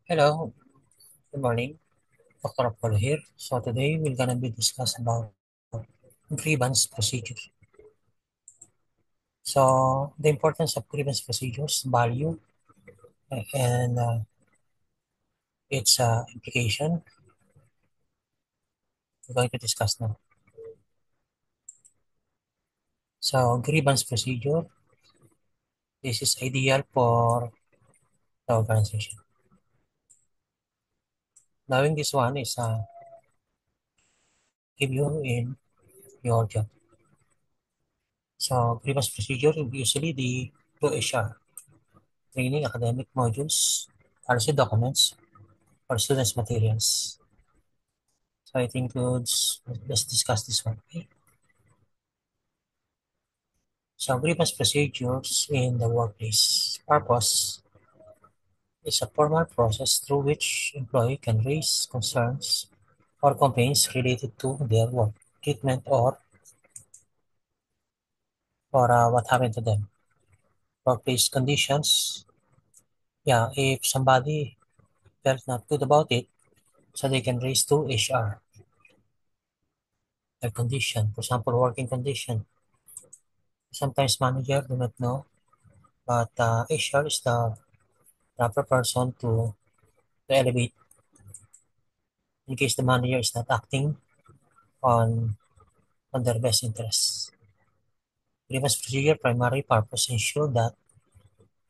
Hello, good morning. Dr. Apollo here. So today we're gonna be discuss about grievance procedure. So the importance of grievance procedures, value, and its implication. We're going to discuss now. So grievance procedure. This is ideal for the organization. Knowing this one is give you in your job. So grievance procedure usually the to HR training, academic modules, policy documents, or students' materials. So it includes, let's discuss this one. Okay? So grievance procedures in the workplace. Purpose is a formal process through which employee can raise concerns or complaints related to their work, treatment, or what happened to them. Workplace conditions. Yeah, if somebody felt not good about it, so they can raise to HR their condition. For example, working condition. Sometimes manager do not know, but HR is the proper person to elevate in case the manager is not acting on on their best interests. Grievance procedure primary purpose ensure that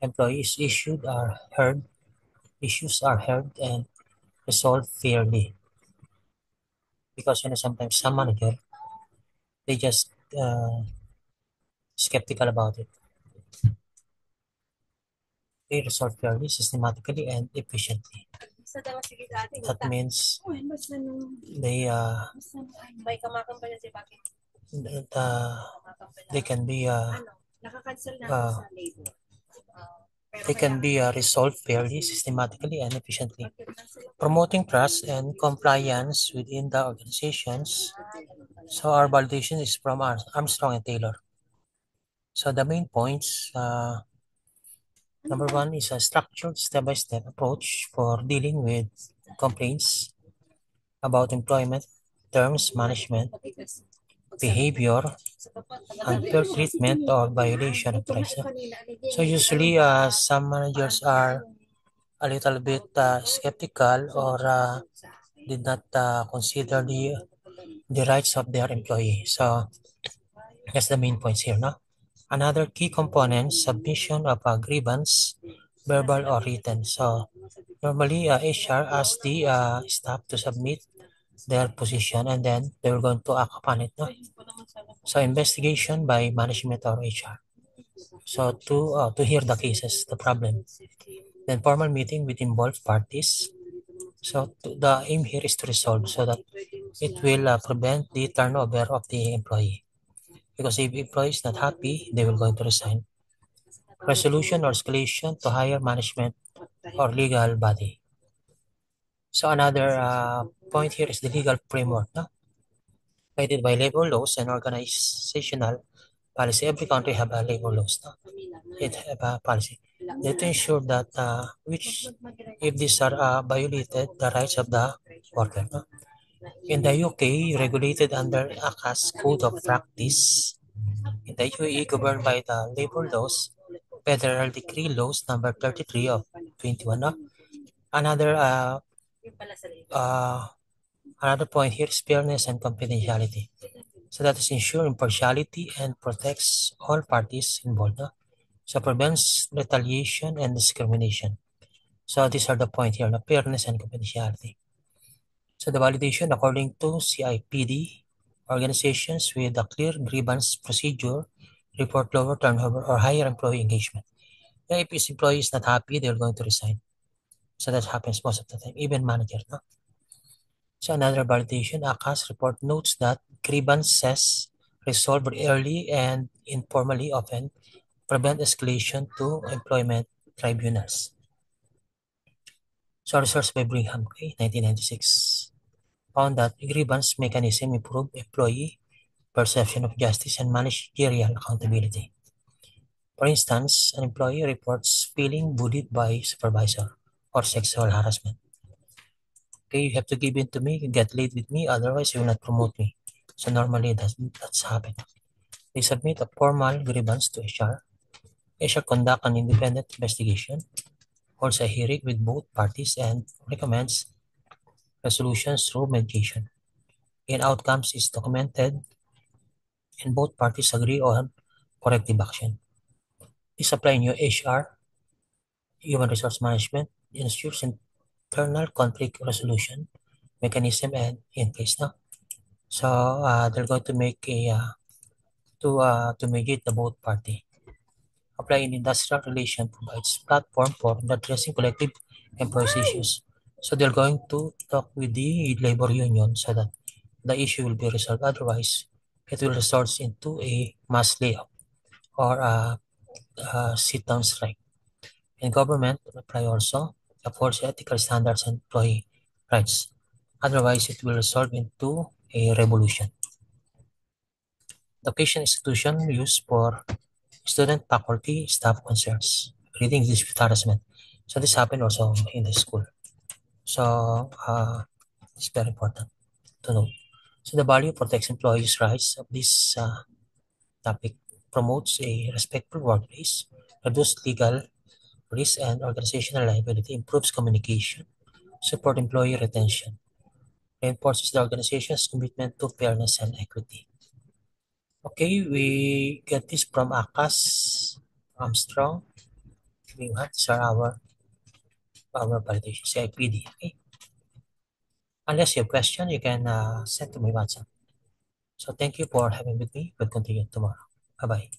employees issues are heard and resolved fairly. Because sometimes some manager they just skeptical about it. They resolve fairly, systematically, and efficiently. That means they that, they can be uh, they can be resolved fairly, systematically, and efficiently. Promoting trust and compliance within the organizations. So our validation is from Armstrong and Taylor. So the main points, number one is a structured step-by-step approach for dealing with complaints about employment, terms management, behavior, unfair treatment, or violation of rights. So usually, some managers are a little bit skeptical or did not consider the rights of their employee. So that's the main points here, no? Another key component, submission of a grievance, verbal or written. So normally, HR asks the staff to submit their position and then they were going to act upon it, no? So investigation by management or HR. So to hear the cases, the problem. Then formal meeting with involved parties. So the aim here is to resolve so that it will prevent the turnover of the employee. Because if employee is not happy, they will going to resign. Resolution or escalation to higher management or legal body. So another point here is the legal framework, no? Guided by labor laws and organizational policy. Every country have a labor laws, no? It have a policy. They to ensure that which if these are violated the rights of the worker, no? In the UK, regulated under ACA's Code of Practice. In the UAE, governed by the labor laws, Federal Decree Laws number 33 of 21. No? Another uh, another point here is fairness and confidentiality. So that is ensure impartiality and protects all parties involved. No? So prevents retaliation and discrimination. So these are the point here, no? Fairness and confidentiality. So the validation according to CIPD, organizations with a clear grievance procedure report lower turnover or higher employee engagement. Yeah, if his employee is not happy, they're going to resign. So that happens most of the time, even manager. No? So another validation, ACAS report notes that grievances resolved early and informally often prevent escalation to employment tribunals. So research by Brigham, okay, 1996, found that grievance mechanism improve employee perception of justice and managerial accountability. For instance, an employee reports feeling bullied by supervisor or sexual harassment. Okay, you have to give in to me, you get laid with me, otherwise you will not promote me. So normally that's happen. They submit a formal grievance to HR. HR conduct an independent investigation, holds a hearing with both parties, and recommends resolutions through mediation. In outcomes is documented and both parties agree on corrective action. This apply in your HR, human resource management, ensures internal conflict resolution mechanism and in place now. So they're going to make a to mediate the both party. Apply in industrial relation provides platform for addressing collective employees issues. So they're going to talk with the labor union so that the issue will be resolved. Otherwise, it will result into a mass layoff or a sit-down strike. In government, apply also enforce ethical standards and employee rights. Otherwise, it will result into a revolution. Education institution used for student, faculty, staff concerns, reading dispute harassment. So this happened also in the school. So it's very important to know. So the value protects employees' rights of this topic, promotes a respectful workplace, reduces legal risk and organizational liability, improves communication, support employee retention, reinforces the organization's commitment to fairness and equity. Okay, we get this from ACAS, Armstrong. We have these are our validation, CIPD. Okay. Unless you have question, you can send to my WhatsApp. So thank you for having with me. We'll continue tomorrow. Bye bye.